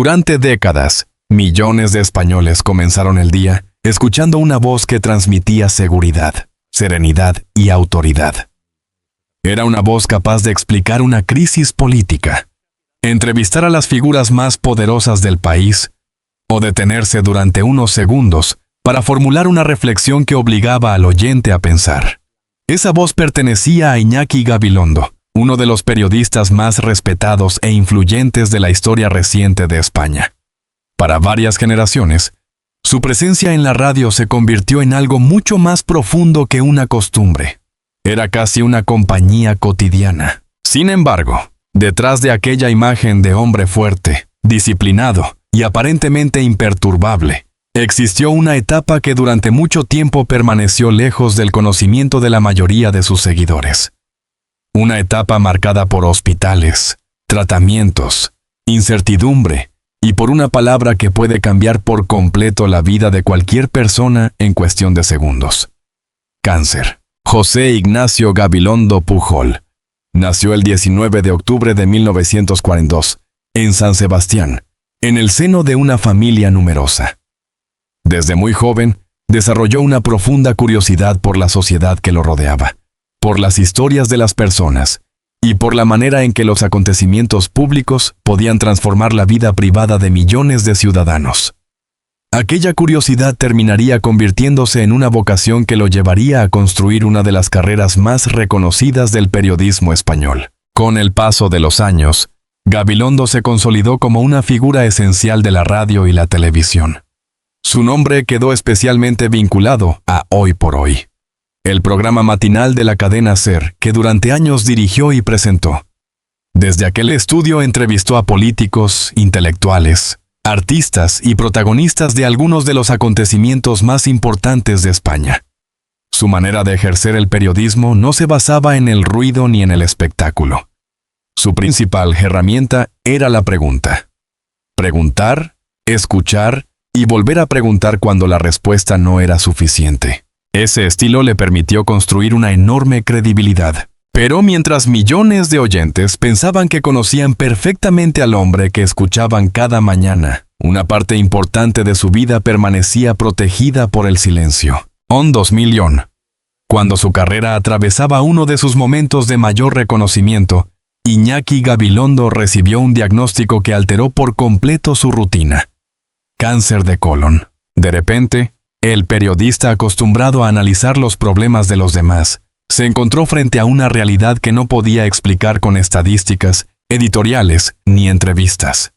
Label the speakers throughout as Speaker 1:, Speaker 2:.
Speaker 1: Durante décadas, millones de españoles comenzaron el día escuchando una voz que transmitía seguridad, serenidad y autoridad. Era una voz capaz de explicar una crisis política, entrevistar a las figuras más poderosas del país o detenerse durante unos segundos para formular una reflexión que obligaba al oyente a pensar. Esa voz pertenecía a Iñaki Gabilondo, uno de los periodistas más respetados e influyentes de la historia reciente de España. Para varias generaciones, su presencia en la radio se convirtió en algo mucho más profundo que una costumbre. Era casi una compañía cotidiana. Sin embargo, detrás de aquella imagen de hombre fuerte, disciplinado y aparentemente imperturbable, existió una etapa que durante mucho tiempo permaneció lejos del conocimiento de la mayoría de sus seguidores. Una etapa marcada por hospitales, tratamientos, incertidumbre y por una palabra que puede cambiar por completo la vida de cualquier persona en cuestión de segundos. Cáncer. José Ignacio Gabilondo Pujol nació el 19 de octubre de 1942 en San Sebastián, en el seno de una familia numerosa. Desde muy joven, desarrolló una profunda curiosidad por la sociedad que lo rodeaba, por las historias de las personas y por la manera en que los acontecimientos públicos podían transformar la vida privada de millones de ciudadanos. Aquella curiosidad terminaría convirtiéndose en una vocación que lo llevaría a construir una de las carreras más reconocidas del periodismo español. Con el paso de los años, Gabilondo se consolidó como una figura esencial de la radio y la televisión. Su nombre quedó especialmente vinculado a Hoy por Hoy, el programa matinal de la cadena SER que durante años dirigió y presentó. Desde aquel estudio entrevistó a políticos, intelectuales, artistas y protagonistas de algunos de los acontecimientos más importantes de España. Su manera de ejercer el periodismo no se basaba en el ruido ni en el espectáculo. Su principal herramienta era la pregunta. Preguntar, escuchar y volver a preguntar cuando la respuesta no era suficiente. Ese estilo le permitió construir una enorme credibilidad. Pero mientras millones de oyentes pensaban que conocían perfectamente al hombre que escuchaban cada mañana, una parte importante de su vida permanecía protegida por el silencio. En 2001, cuando su carrera atravesaba uno de sus momentos de mayor reconocimiento, Iñaki Gabilondo recibió un diagnóstico que alteró por completo su rutina: cáncer de colon. De repente, el periodista acostumbrado a analizar los problemas de los demás se encontró frente a una realidad que no podía explicar con estadísticas, editoriales ni entrevistas.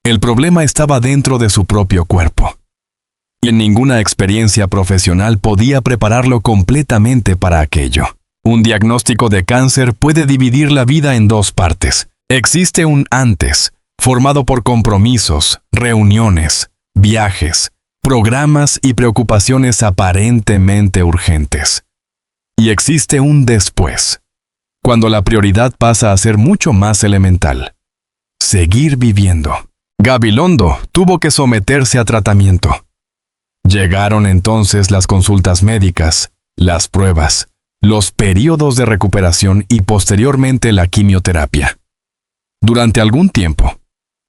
Speaker 1: El problema estaba dentro de su propio cuerpo. Y en ninguna experiencia profesional podía prepararlo completamente para aquello. Un diagnóstico de cáncer puede dividir la vida en dos partes. Existe un antes, formado por compromisos, reuniones, viajes, programas y preocupaciones aparentemente urgentes. Y existe un después, cuando la prioridad pasa a ser mucho más elemental: seguir viviendo. Gabilondo tuvo que someterse a tratamiento. Llegaron entonces las consultas médicas, las pruebas, los periodos de recuperación y posteriormente la quimioterapia. Durante algún tiempo,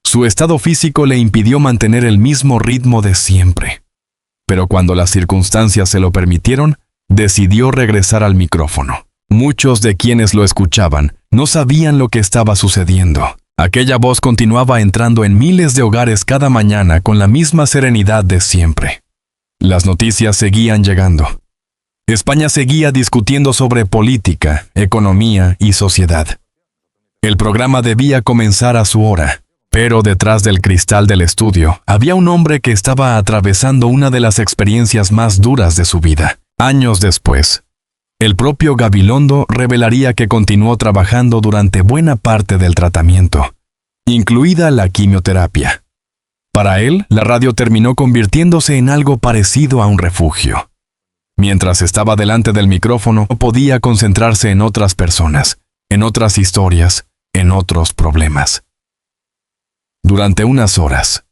Speaker 1: su estado físico le impidió mantener el mismo ritmo de siempre. Pero cuando las circunstancias se lo permitieron, decidió regresar al micrófono. Muchos de quienes lo escuchaban no sabían lo que estaba sucediendo. Aquella voz continuaba entrando en miles de hogares cada mañana con la misma serenidad de siempre. Las noticias seguían llegando. España seguía discutiendo sobre política, economía y sociedad. El programa debía comenzar a su hora, pero detrás del cristal del estudio había un hombre que estaba atravesando una de las experiencias más duras de su vida. Años después, el propio Gabilondo revelaría que continuó trabajando durante buena parte del tratamiento, incluida la quimioterapia. Para él, la radio terminó convirtiéndose en algo parecido a un refugio. Mientras estaba delante del micrófono, podía concentrarse en otras personas, en otras historias, en otros problemas. Durante unas horas,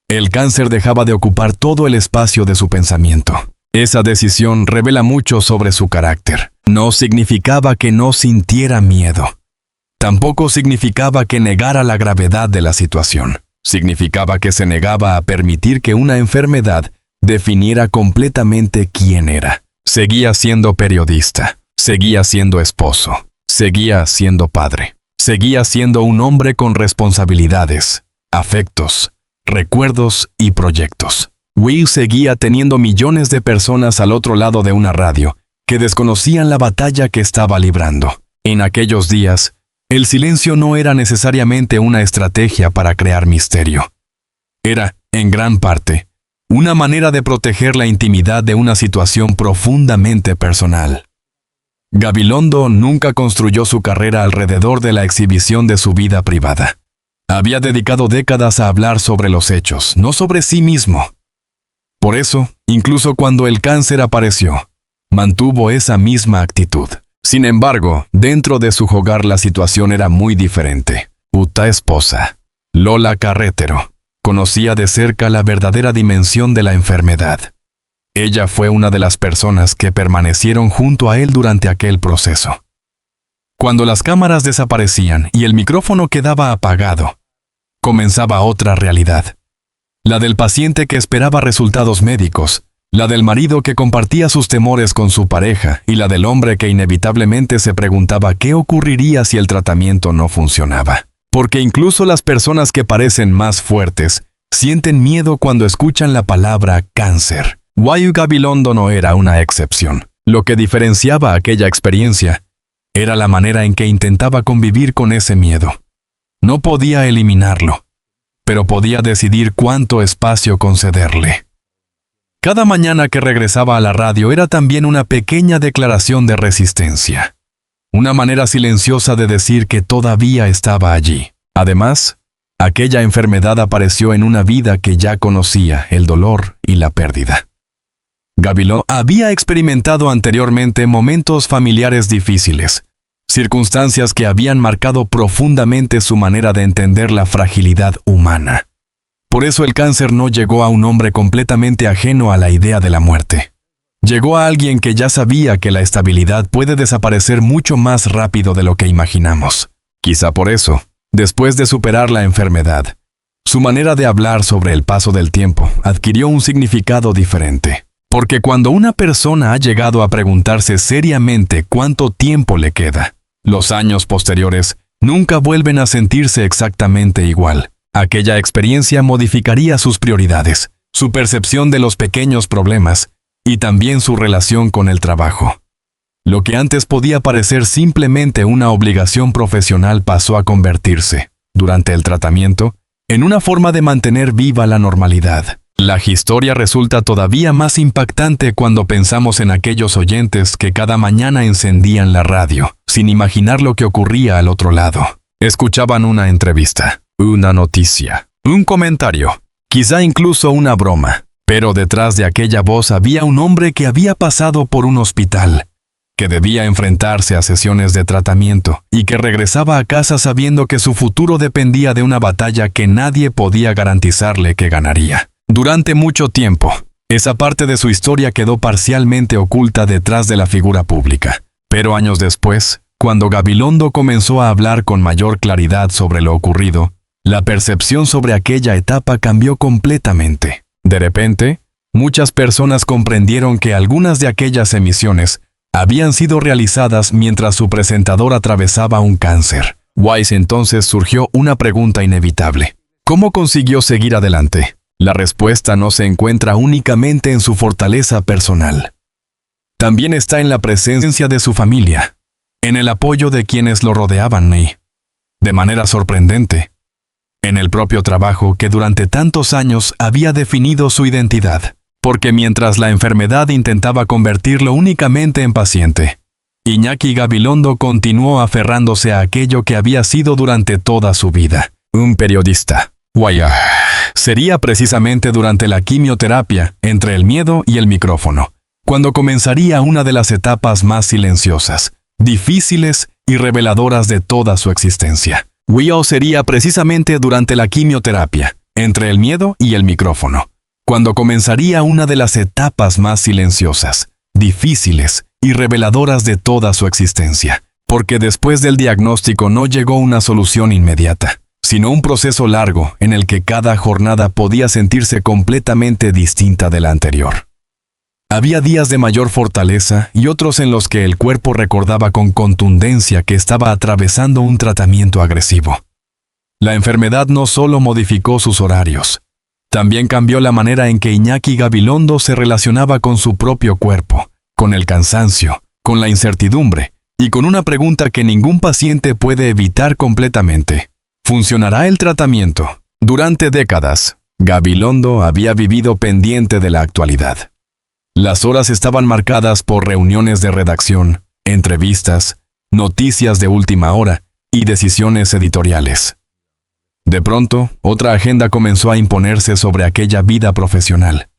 Speaker 1: el cáncer dejaba de ocupar todo el espacio de su pensamiento. Esa decisión revela mucho sobre su carácter. No significaba que no sintiera miedo. Tampoco significaba que negara la gravedad de la situación. Significaba que se negaba a permitir que una enfermedad definiera completamente quién era. Seguía siendo periodista, seguía siendo esposo, seguía siendo padre, seguía siendo un hombre con responsabilidades, afectos, recuerdos y proyectos. Will seguía teniendo millones de personas al otro lado de una radio que desconocían la batalla que estaba librando. En aquellos días, el silencio no era necesariamente una estrategia para crear misterio. Era, en gran parte, una manera de proteger la intimidad de una situación profundamente personal. Gabilondo nunca construyó su carrera alrededor de la exhibición de su vida privada. Había dedicado décadas a hablar sobre los hechos, no sobre sí mismo. Por eso, incluso cuando el cáncer apareció, mantuvo esa misma actitud. Sin embargo, dentro de su hogar la situación era muy diferente. Uta esposa, Lola Carretero, conocía de cerca la verdadera dimensión de la enfermedad. Ella fue una de las personas que permanecieron junto a él durante aquel proceso. Cuando las cámaras desaparecían y el micrófono quedaba apagado, comenzaba otra realidad. La del paciente que esperaba resultados médicos, la del marido que compartía sus temores con su pareja y la del hombre que inevitablemente se preguntaba qué ocurriría si el tratamiento no funcionaba. Porque incluso las personas que parecen más fuertes sienten miedo cuando escuchan la palabra cáncer. Wayu Gabilondo no era una excepción. Lo que diferenciaba aquella experiencia era la manera en que intentaba convivir con ese miedo. No podía eliminarlo, pero podía decidir cuánto espacio concederle. Cada mañana que regresaba a la radio era también una pequeña declaración de resistencia. Una manera silenciosa de decir que todavía estaba allí. Además, aquella enfermedad apareció en una vida que ya conocía el dolor y la pérdida. Gabilondo había experimentado anteriormente momentos familiares difíciles, circunstancias que habían marcado profundamente su manera de entender la fragilidad humana. Por eso el cáncer no llegó a un hombre completamente ajeno a la idea de la muerte. Llegó a alguien que ya sabía que la estabilidad puede desaparecer mucho más rápido de lo que imaginamos. Quizá por eso, después de superar la enfermedad, su manera de hablar sobre el paso del tiempo adquirió un significado diferente. Porque cuando una persona ha llegado a preguntarse seriamente cuánto tiempo le queda, los años posteriores nunca vuelven a sentirse exactamente igual. Aquella experiencia modificaría sus prioridades, su percepción de los pequeños problemas y también su relación con el trabajo. Lo que antes podía parecer simplemente una obligación profesional pasó a convertirse, durante el tratamiento, en una forma de mantener viva la normalidad. La historia resulta todavía más impactante cuando pensamos en aquellos oyentes que cada mañana encendían la radio, sin imaginar lo que ocurría al otro lado. Escuchaban una entrevista, una noticia, un comentario, quizá incluso una broma, pero detrás de aquella voz había un hombre que había pasado por un hospital, que debía enfrentarse a sesiones de tratamiento y que regresaba a casa sabiendo que su futuro dependía de una batalla que nadie podía garantizarle que ganaría. Durante mucho tiempo, esa parte de su historia quedó parcialmente oculta detrás de la figura pública. Pero años después, cuando Gabilondo comenzó a hablar con mayor claridad sobre lo ocurrido, la percepción sobre aquella etapa cambió completamente. De repente, muchas personas comprendieron que algunas de aquellas emisiones habían sido realizadas mientras su presentador atravesaba un cáncer. Wise entonces surgió una pregunta inevitable. ¿Cómo consiguió seguir adelante? La respuesta no se encuentra únicamente en su fortaleza personal. También está en la presencia de su familia, en el apoyo de quienes lo rodeaban y, de manera sorprendente, en el propio trabajo que durante tantos años había definido su identidad. Porque mientras la enfermedad intentaba convertirlo únicamente en paciente, Iñaki Gabilondo continuó aferrándose a aquello que había sido durante toda su vida, un periodista. Guaya. Sería precisamente durante la quimioterapia, entre el miedo y el micrófono, cuando comenzaría una de las etapas más silenciosas, difíciles y reveladoras de toda su existencia. Will sería precisamente durante la quimioterapia, entre el miedo y el micrófono, cuando comenzaría una de las etapas más silenciosas, difíciles y reveladoras de toda su existencia, porque después del diagnóstico no llegó una solución inmediata, sino un proceso largo en el que cada jornada podía sentirse completamente distinta de la anterior. Había días de mayor fortaleza y otros en los que el cuerpo recordaba con contundencia que estaba atravesando un tratamiento agresivo. La enfermedad no solo modificó sus horarios, también cambió la manera en que Iñaki Gabilondo se relacionaba con su propio cuerpo, con el cansancio, con la incertidumbre y con una pregunta que ningún paciente puede evitar completamente. ¿Funcionará el tratamiento? Durante décadas, Gabilondo había vivido pendiente de la actualidad. Las horas estaban marcadas por reuniones de redacción, entrevistas, noticias de última hora y decisiones editoriales. De pronto, otra agenda comenzó a imponerse sobre aquella vida profesional.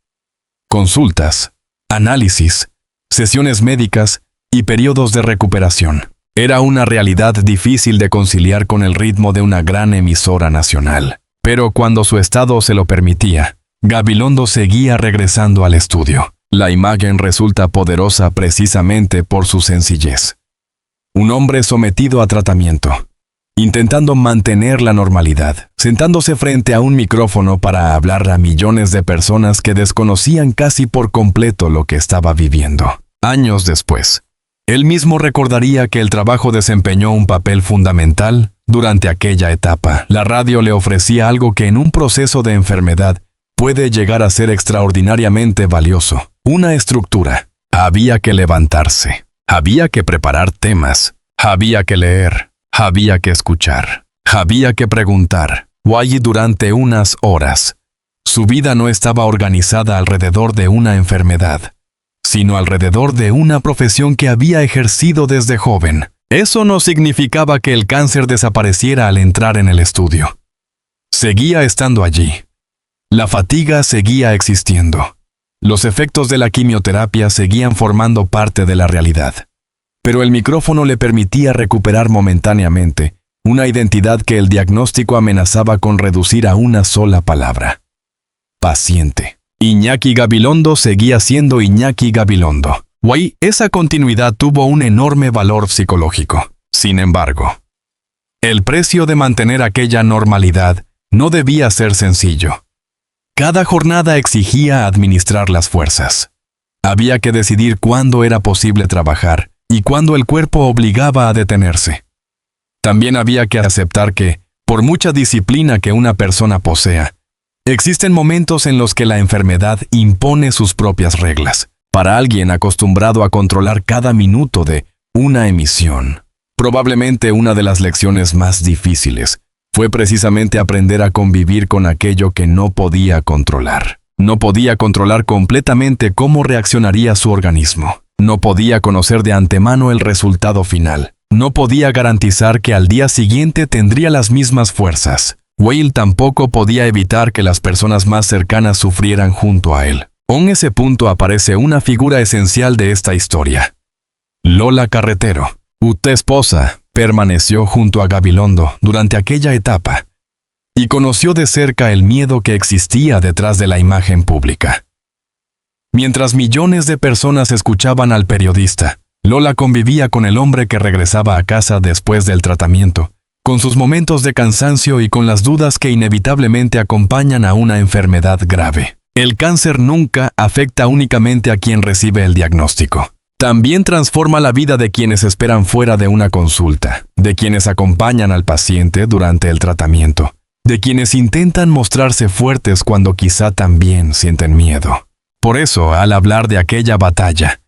Speaker 1: Consultas, análisis, sesiones médicas y periodos de recuperación. Era una realidad difícil de conciliar con el ritmo de una gran emisora nacional. Pero cuando su estado se lo permitía, Gabilondo seguía regresando al estudio. La imagen resulta poderosa precisamente por su sencillez. Un hombre sometido a tratamiento, intentando mantener la normalidad, sentándose frente a un micrófono para hablar a millones de personas que desconocían casi por completo lo que estaba viviendo. Años después, él mismo recordaría que el trabajo desempeñó un papel fundamental durante aquella etapa. La radio le ofrecía algo que en un proceso de enfermedad puede llegar a ser extraordinariamente valioso. Una estructura. Había que levantarse. Había que preparar temas. Había que leer. Había que escuchar. Había que preguntar. Allí durante unas horas. Su vida no estaba organizada alrededor de una enfermedad, sino alrededor de una profesión que había ejercido desde joven. Eso no significaba que el cáncer desapareciera al entrar en el estudio. Seguía estando allí. La fatiga seguía existiendo. Los efectos de la quimioterapia seguían formando parte de la realidad. Pero el micrófono le permitía recuperar momentáneamente una identidad que el diagnóstico amenazaba con reducir a una sola palabra: paciente. Iñaki Gabilondo seguía siendo Iñaki Gabilondo. Esa continuidad tuvo un enorme valor psicológico. Sin embargo, el precio de mantener aquella normalidad no debía ser sencillo. Cada jornada exigía administrar las fuerzas. Había que decidir cuándo era posible trabajar y cuándo el cuerpo obligaba a detenerse. También había que aceptar que, por mucha disciplina que una persona posea, existen momentos en los que la enfermedad impone sus propias reglas. Para alguien acostumbrado a controlar cada minuto de una emisión, probablemente una de las lecciones más difíciles fue precisamente aprender a convivir con aquello que no podía controlar. No podía controlar completamente cómo reaccionaría su organismo. No podía conocer de antemano el resultado final. No podía garantizar que al día siguiente tendría las mismas fuerzas. Weil tampoco podía evitar que las personas más cercanas sufrieran junto a él. En ese punto aparece una figura esencial de esta historia. Lola Carretero, su esposa, permaneció junto a Gabilondo durante aquella etapa y conoció de cerca el miedo que existía detrás de la imagen pública. Mientras millones de personas escuchaban al periodista, Lola convivía con el hombre que regresaba a casa después del tratamiento, con sus momentos de cansancio y con las dudas que inevitablemente acompañan a una enfermedad grave. El cáncer nunca afecta únicamente a quien recibe el diagnóstico. También transforma la vida de quienes esperan fuera de una consulta, de quienes acompañan al paciente durante el tratamiento, de quienes intentan mostrarse fuertes cuando quizá también sienten miedo. Por eso, al hablar de aquella batalla,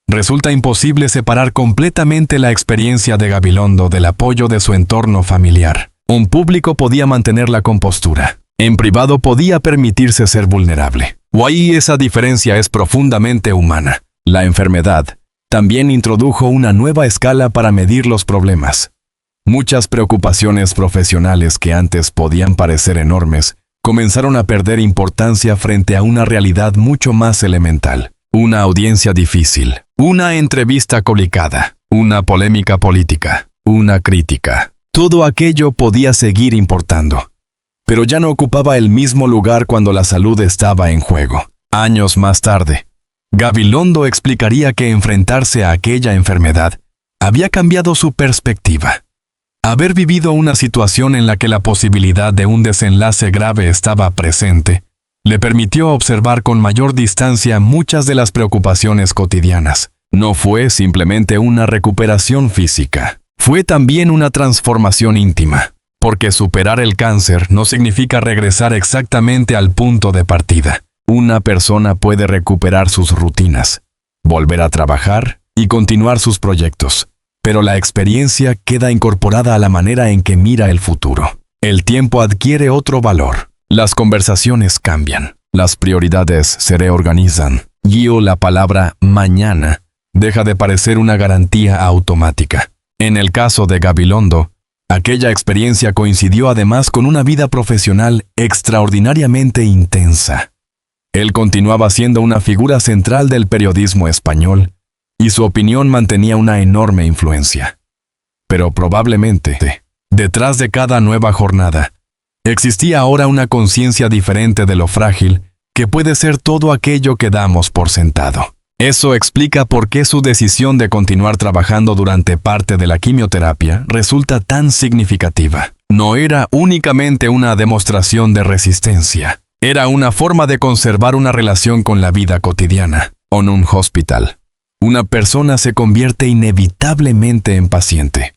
Speaker 1: resulta imposible separar completamente la experiencia de Gabilondo del apoyo de su entorno familiar. Un público podía mantener la compostura. En privado podía permitirse ser vulnerable. Ahí esa diferencia es profundamente humana. La enfermedad también introdujo una nueva escala para medir los problemas. Muchas preocupaciones profesionales que antes podían parecer enormes comenzaron a perder importancia frente a una realidad mucho más elemental. Una audiencia difícil, una entrevista complicada, una polémica política, una crítica. Todo aquello podía seguir importando. Pero ya no ocupaba el mismo lugar cuando la salud estaba en juego. Años más tarde, Gabilondo explicaría que enfrentarse a aquella enfermedad había cambiado su perspectiva. Haber vivido una situación en la que la posibilidad de un desenlace grave estaba presente, le permitió observar con mayor distancia muchas de las preocupaciones cotidianas. No fue simplemente una recuperación física, fue también una transformación íntima, porque superar el cáncer no significa regresar exactamente al punto de partida. Una persona puede recuperar sus rutinas, volver a trabajar y continuar sus proyectos, pero la experiencia queda incorporada a la manera en que mira el futuro. El tiempo adquiere otro valor. Las conversaciones cambian, las prioridades se reorganizan, y la palabra mañana deja de parecer una garantía automática. En el caso de Gabilondo, aquella experiencia coincidió además con una vida profesional extraordinariamente intensa. Él continuaba siendo una figura central del periodismo español, y su opinión mantenía una enorme influencia. Pero probablemente, detrás de cada nueva jornada, existía ahora una conciencia diferente de lo frágil que puede ser todo aquello que damos por sentado. Eso explica por qué su decisión de continuar trabajando durante parte de la quimioterapia resulta tan significativa. No era únicamente una demostración de resistencia, era una forma de conservar una relación con la vida cotidiana. En un hospital, una persona se convierte inevitablemente en paciente.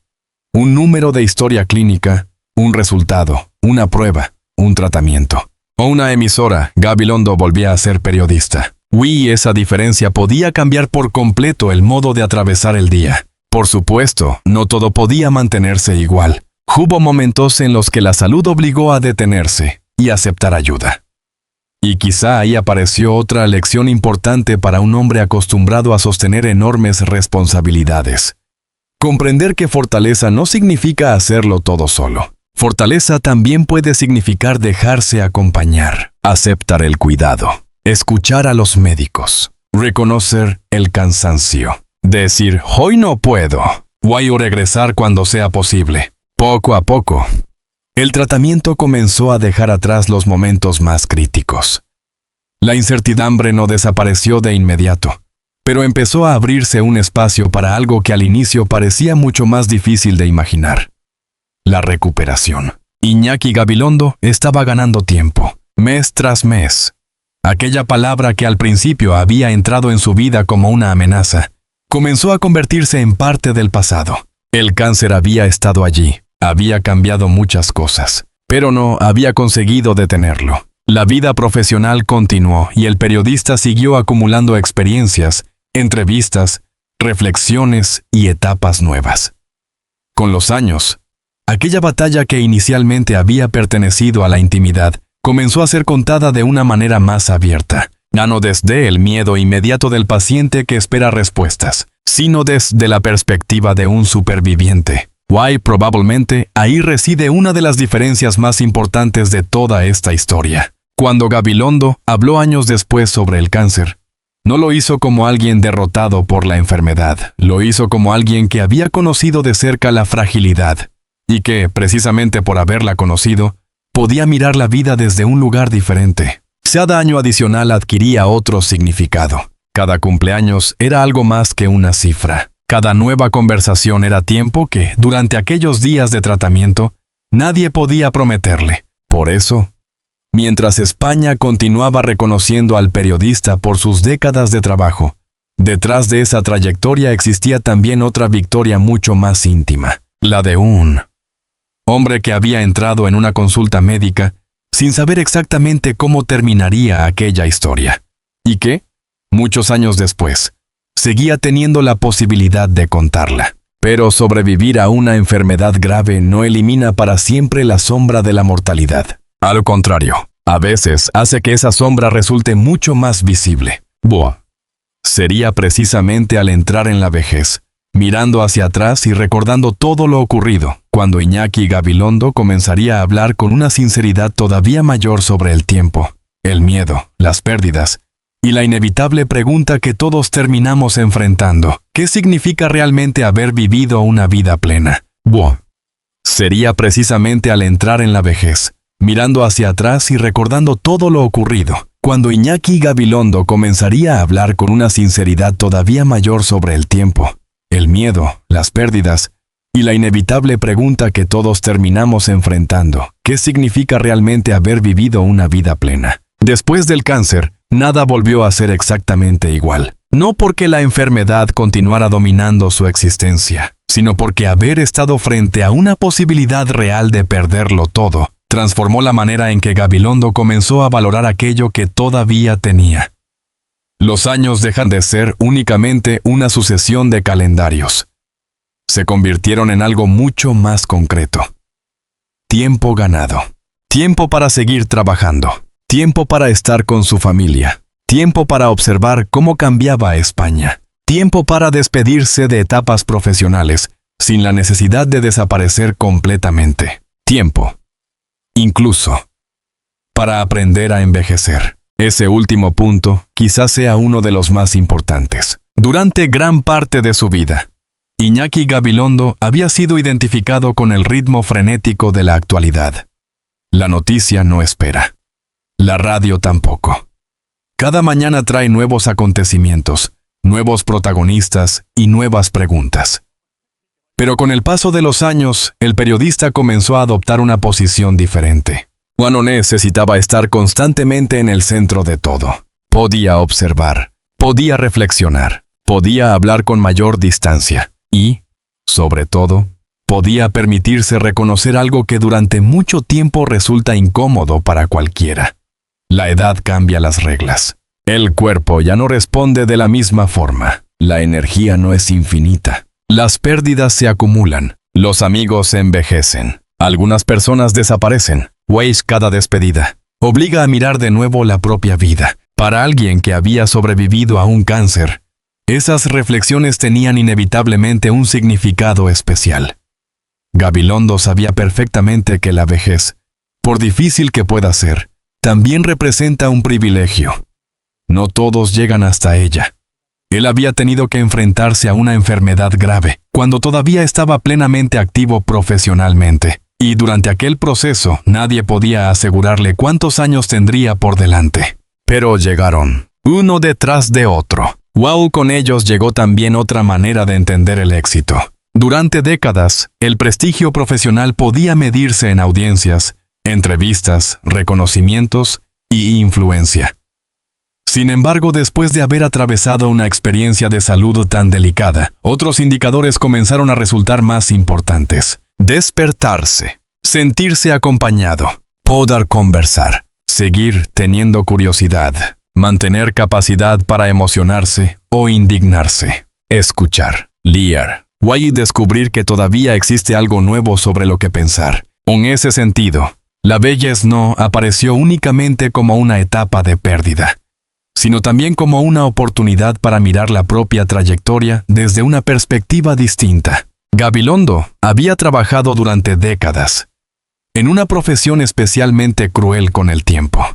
Speaker 1: Un número de historia clínica, un resultado, una prueba, un tratamiento. O una emisora, Gabilondo volvía a ser periodista. Esa diferencia podía cambiar por completo el modo de atravesar el día. Por supuesto, no todo podía mantenerse igual. Hubo momentos en los que la salud obligó a detenerse y aceptar ayuda. Y quizá ahí apareció otra lección importante para un hombre acostumbrado a sostener enormes responsabilidades. Comprender que fortaleza no significa hacerlo todo solo. Fortaleza también puede significar dejarse acompañar, aceptar el cuidado, escuchar a los médicos, reconocer el cansancio, decir hoy no puedo, o regresar cuando sea posible. Poco a poco, el tratamiento comenzó a dejar atrás los momentos más críticos. La incertidumbre no desapareció de inmediato, pero empezó a abrirse un espacio para algo que al inicio parecía mucho más difícil de imaginar: la recuperación. Iñaki Gabilondo estaba ganando tiempo, mes tras mes. Aquella palabra que al principio había entrado en su vida como una amenaza, comenzó a convertirse en parte del pasado. El cáncer había estado allí, había cambiado muchas cosas, pero no había conseguido detenerlo. La vida profesional continuó y el periodista siguió acumulando experiencias, entrevistas, reflexiones y etapas nuevas. Con los años, aquella batalla que inicialmente había pertenecido a la intimidad comenzó a ser contada de una manera más abierta, no desde el miedo inmediato del paciente que espera respuestas, sino desde la perspectiva de un superviviente. Probablemente ahí reside una de las diferencias más importantes de toda esta historia. Cuando Gabilondo habló años después sobre el cáncer, no lo hizo como alguien derrotado por la enfermedad, lo hizo como alguien que había conocido de cerca la fragilidad, y que, precisamente por haberla conocido, podía mirar la vida desde un lugar diferente. Cada año adicional adquiría otro significado. Cada cumpleaños era algo más que una cifra. Cada nueva conversación era tiempo que, durante aquellos días de tratamiento, nadie podía prometerle. Por eso, mientras España continuaba reconociendo al periodista por sus décadas de trabajo, detrás de esa trayectoria existía también otra victoria mucho más íntima, la de un hombre que había entrado en una consulta médica sin saber exactamente cómo terminaría aquella historia, y que, muchos años después, seguía teniendo la posibilidad de contarla. Pero sobrevivir a una enfermedad grave no elimina para siempre la sombra de la mortalidad. Al contrario, a veces hace que esa sombra resulte mucho más visible. Sería precisamente al entrar en la vejez, mirando hacia atrás y recordando todo lo ocurrido, cuando Iñaki Gabilondo comenzaría a hablar con una sinceridad todavía mayor sobre el tiempo, el miedo, las pérdidas, y la inevitable pregunta que todos terminamos enfrentando: ¿qué significa realmente haber vivido una vida plena? Sería precisamente al entrar en la vejez, mirando hacia atrás y recordando todo lo ocurrido, cuando Iñaki Gabilondo comenzaría a hablar con una sinceridad todavía mayor sobre el tiempo, el miedo, las pérdidas, Y la inevitable pregunta que todos terminamos enfrentando: ¿qué significa realmente haber vivido una vida plena? Después del cáncer, nada volvió a ser exactamente igual. No porque la enfermedad continuara dominando su existencia, sino porque haber estado frente a una posibilidad real de perderlo todo, transformó la manera en que Gabilondo comenzó a valorar aquello que todavía tenía. Los años dejan de ser únicamente una sucesión de calendarios. Se convirtieron en algo mucho más concreto. Tiempo ganado. Tiempo para seguir trabajando. Tiempo para estar con su familia. Tiempo para observar cómo cambiaba España. Tiempo para despedirse de etapas profesionales, sin la necesidad de desaparecer completamente. Tiempo, incluso, para aprender a envejecer. Ese último punto quizás sea uno de los más importantes. Durante gran parte de su vida, Iñaki Gabilondo había sido identificado con el ritmo frenético de la actualidad. La noticia no espera. La radio tampoco. Cada mañana trae nuevos acontecimientos, nuevos protagonistas y nuevas preguntas. Pero con el paso de los años, el periodista comenzó a adoptar una posición diferente. No necesitaba estar constantemente en el centro de todo. Podía observar, podía reflexionar, podía hablar con mayor distancia y, sobre todo, podía permitirse reconocer algo que durante mucho tiempo resulta incómodo para cualquiera. La edad cambia las reglas. El cuerpo ya no responde de la misma forma. La energía no es infinita. Las pérdidas se acumulan. Los amigos envejecen. Algunas personas desaparecen. Cada despedida obliga a mirar de nuevo la propia vida. Para alguien que había sobrevivido a un cáncer, esas reflexiones tenían inevitablemente un significado especial. Gabilondo sabía perfectamente que la vejez, por difícil que pueda ser, también representa un privilegio. No todos llegan hasta ella. Él había tenido que enfrentarse a una enfermedad grave, cuando todavía estaba plenamente activo profesionalmente, y durante aquel proceso nadie podía asegurarle cuántos años tendría por delante. Pero llegaron, uno detrás de otro. Con ellos llegó también otra manera de entender el éxito. Durante décadas, el prestigio profesional podía medirse en audiencias, entrevistas, reconocimientos y influencia. Sin embargo, después de haber atravesado una experiencia de salud tan delicada, otros indicadores comenzaron a resultar más importantes. Despertarse, sentirse acompañado, poder conversar, seguir teniendo curiosidad, mantener capacidad para emocionarse o indignarse, escuchar, leer, y descubrir que todavía existe algo nuevo sobre lo que pensar. En ese sentido, la vejez no apareció únicamente como una etapa de pérdida, sino también como una oportunidad para mirar la propia trayectoria desde una perspectiva distinta. Gabilondo había trabajado durante décadas, en una profesión especialmente cruel con el tiempo.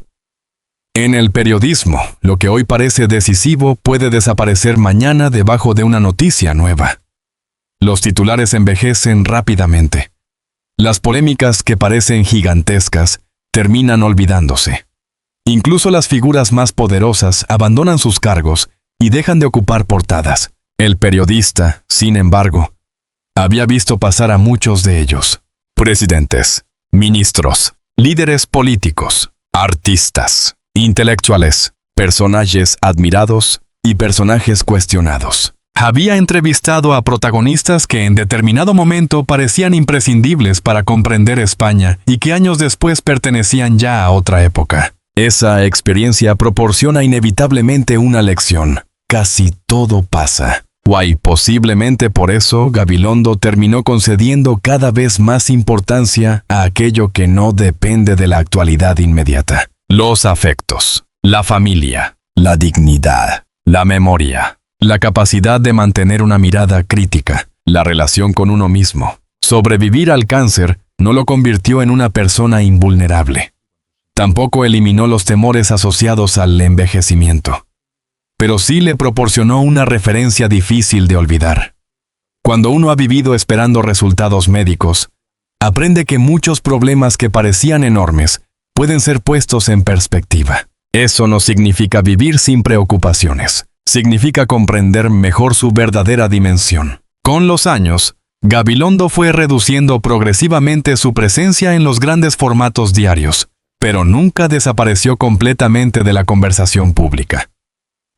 Speaker 1: En el periodismo, lo que hoy parece decisivo puede desaparecer mañana debajo de una noticia nueva. Los titulares envejecen rápidamente. Las polémicas que parecen gigantescas terminan olvidándose. Incluso las figuras más poderosas abandonan sus cargos y dejan de ocupar portadas. El periodista, sin embargo, había visto pasar a muchos de ellos. Presidentes, ministros, líderes políticos, artistas, intelectuales, personajes admirados y personajes cuestionados. Había entrevistado a protagonistas que en determinado momento parecían imprescindibles para comprender España y que años después pertenecían ya a otra época. Esa experiencia proporciona inevitablemente una lección. Casi todo pasa. Posiblemente por eso Gabilondo terminó concediendo cada vez más importancia a aquello que no depende de la actualidad inmediata. Los afectos, la familia, la dignidad, la memoria, la capacidad de mantener una mirada crítica, la relación con uno mismo. Sobrevivir al cáncer no lo convirtió en una persona invulnerable. Tampoco eliminó los temores asociados al envejecimiento. Pero sí le proporcionó una referencia difícil de olvidar. Cuando uno ha vivido esperando resultados médicos, aprende que muchos problemas que parecían enormes pueden ser puestos en perspectiva. Eso no significa vivir sin preocupaciones. Significa comprender mejor su verdadera dimensión. Con los años, Gabilondo fue reduciendo progresivamente su presencia en los grandes formatos diarios, pero nunca desapareció completamente de la conversación pública.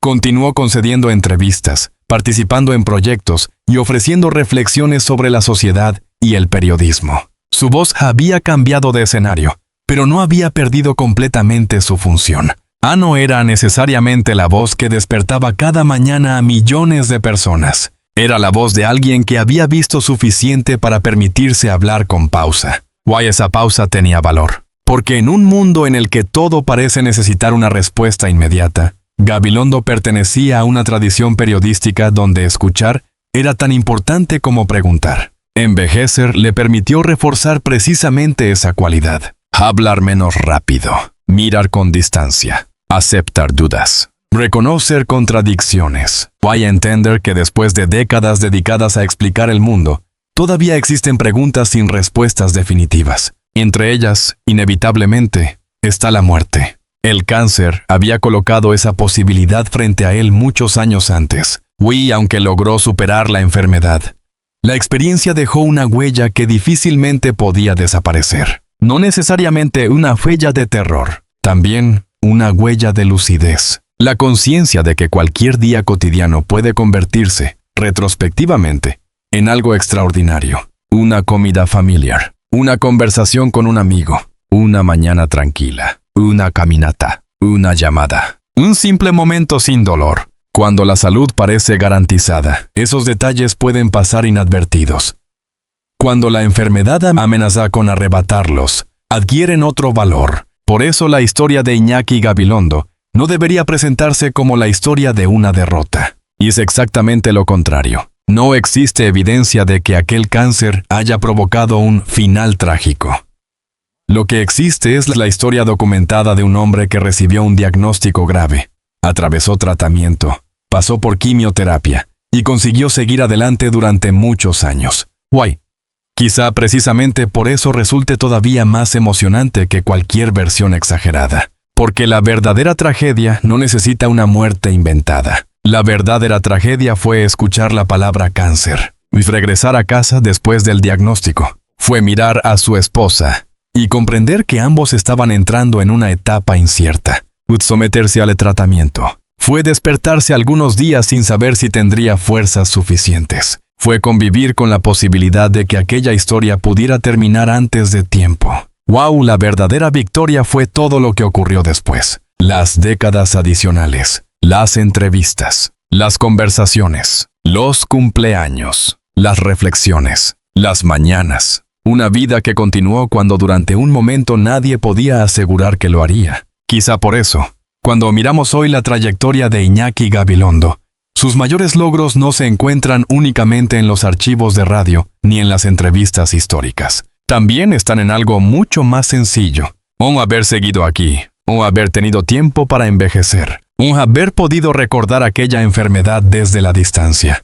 Speaker 1: Continuó concediendo entrevistas, participando en proyectos y ofreciendo reflexiones sobre la sociedad y el periodismo. Su voz había cambiado de escenario, pero no había perdido completamente su función. No era necesariamente la voz que despertaba cada mañana a millones de personas. Era la voz de alguien que había visto suficiente para permitirse hablar con pausa. Esa pausa tenía valor, porque en un mundo en el que todo parece necesitar una respuesta inmediata, Gabilondo pertenecía a una tradición periodística donde escuchar era tan importante como preguntar. Envejecer le permitió reforzar precisamente esa cualidad. Hablar menos rápido, mirar con distancia, aceptar dudas, reconocer contradicciones. Entender que después de décadas dedicadas a explicar el mundo, todavía existen preguntas sin respuestas definitivas. Entre ellas, inevitablemente, está la muerte. El cáncer había colocado esa posibilidad frente a él muchos años antes. Aunque logró superar la enfermedad, la experiencia dejó una huella que difícilmente podía desaparecer. No necesariamente una huella de terror, también una huella de lucidez. La conciencia de que cualquier día cotidiano puede convertirse, retrospectivamente, en algo extraordinario. Una comida familiar, una conversación con un amigo, una mañana tranquila, una caminata, una llamada, un simple momento sin dolor. Cuando la salud parece garantizada, esos detalles pueden pasar inadvertidos. Cuando la enfermedad amenaza con arrebatarlos, adquieren otro valor. Por eso la historia de Iñaki Gabilondo no debería presentarse como la historia de una derrota. Y es exactamente lo contrario. No existe evidencia de que aquel cáncer haya provocado un final trágico. Lo que existe es la historia documentada de un hombre que recibió un diagnóstico grave, atravesó tratamiento, pasó por quimioterapia y consiguió seguir adelante durante muchos años. Quizá precisamente por eso resulte todavía más emocionante que cualquier versión exagerada. Porque la verdadera tragedia no necesita una muerte inventada. La verdadera tragedia fue escuchar la palabra cáncer y regresar a casa después del diagnóstico. Fue mirar a su esposa y comprender que ambos estaban entrando en una etapa incierta. Someterse al tratamiento. Fue despertarse algunos días sin saber si tendría fuerzas suficientes. Fue convivir con la posibilidad de que aquella historia pudiera terminar antes de tiempo. La verdadera victoria fue todo lo que ocurrió después. Las décadas adicionales, las entrevistas, las conversaciones, los cumpleaños, las reflexiones, las mañanas. Una vida que continuó cuando durante un momento nadie podía asegurar que lo haría. Quizá por eso, cuando miramos hoy la trayectoria de Iñaki Gabilondo, sus mayores logros no se encuentran únicamente en los archivos de radio ni en las entrevistas históricas. También están en algo mucho más sencillo. Haber seguido aquí, haber tenido tiempo para envejecer, haber podido recordar aquella enfermedad desde la distancia.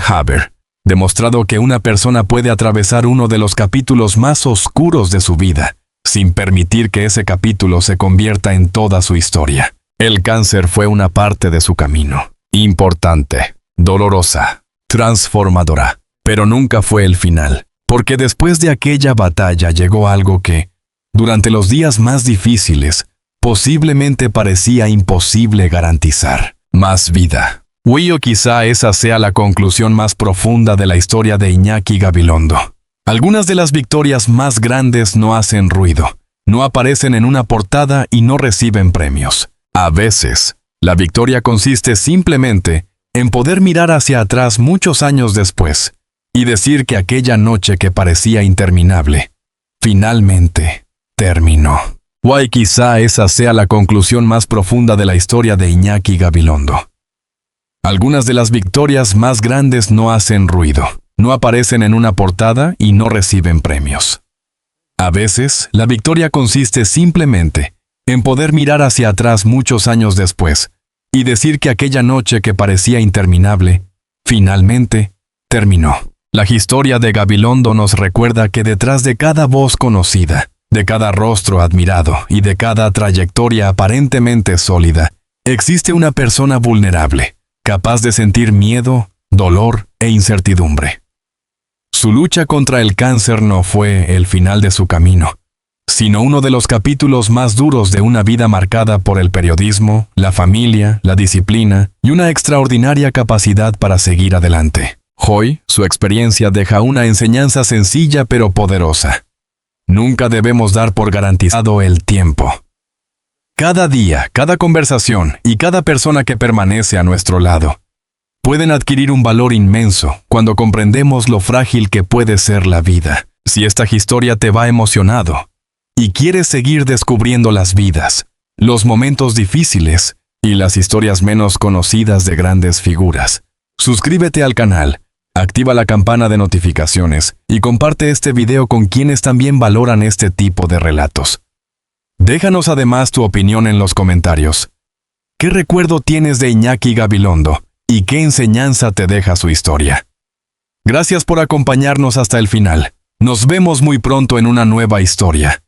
Speaker 1: Haber demostrado que una persona puede atravesar uno de los capítulos más oscuros de su vida, sin permitir que ese capítulo se convierta en toda su historia. El cáncer fue una parte de su camino. Importante, dolorosa, transformadora, pero nunca fue el final. Porque después de aquella batalla llegó algo que, durante los días más difíciles, posiblemente parecía imposible garantizar. Más vida. Quizá esa sea la conclusión más profunda de la historia de Iñaki Gabilondo. Algunas de las victorias más grandes no hacen ruido, no aparecen en una portada y no reciben premios. A veces, la victoria consiste simplemente en poder mirar hacia atrás muchos años después y decir que aquella noche que parecía interminable, finalmente terminó. Quizá esa sea la conclusión más profunda de la historia de Iñaki Gabilondo. Algunas de las victorias más grandes no hacen ruido, no aparecen en una portada y no reciben premios. A veces, la victoria consiste simplemente en poder mirar hacia atrás muchos años después y decir que aquella noche que parecía interminable, finalmente terminó. La historia de Gabilondo nos recuerda que detrás de cada voz conocida, de cada rostro admirado y de cada trayectoria aparentemente sólida, existe una persona vulnerable, capaz de sentir miedo, dolor e incertidumbre. Su lucha contra el cáncer no fue el final de su camino, sino uno de los capítulos más duros de una vida marcada por el periodismo, la familia, la disciplina y una extraordinaria capacidad para seguir adelante. Hoy, su experiencia deja una enseñanza sencilla pero poderosa. Nunca debemos dar por garantizado el tiempo. Cada día, cada conversación y cada persona que permanece a nuestro lado pueden adquirir un valor inmenso cuando comprendemos lo frágil que puede ser la vida. Si esta historia te va emocionado y quieres seguir descubriendo las vidas, los momentos difíciles y las historias menos conocidas de grandes figuras, suscríbete al canal, activa la campana de notificaciones y comparte este video con quienes también valoran este tipo de relatos. Déjanos además tu opinión en los comentarios. ¿Qué recuerdo tienes de Iñaki Gabilondo y qué enseñanza te deja su historia? Gracias por acompañarnos hasta el final. Nos vemos muy pronto en una nueva historia.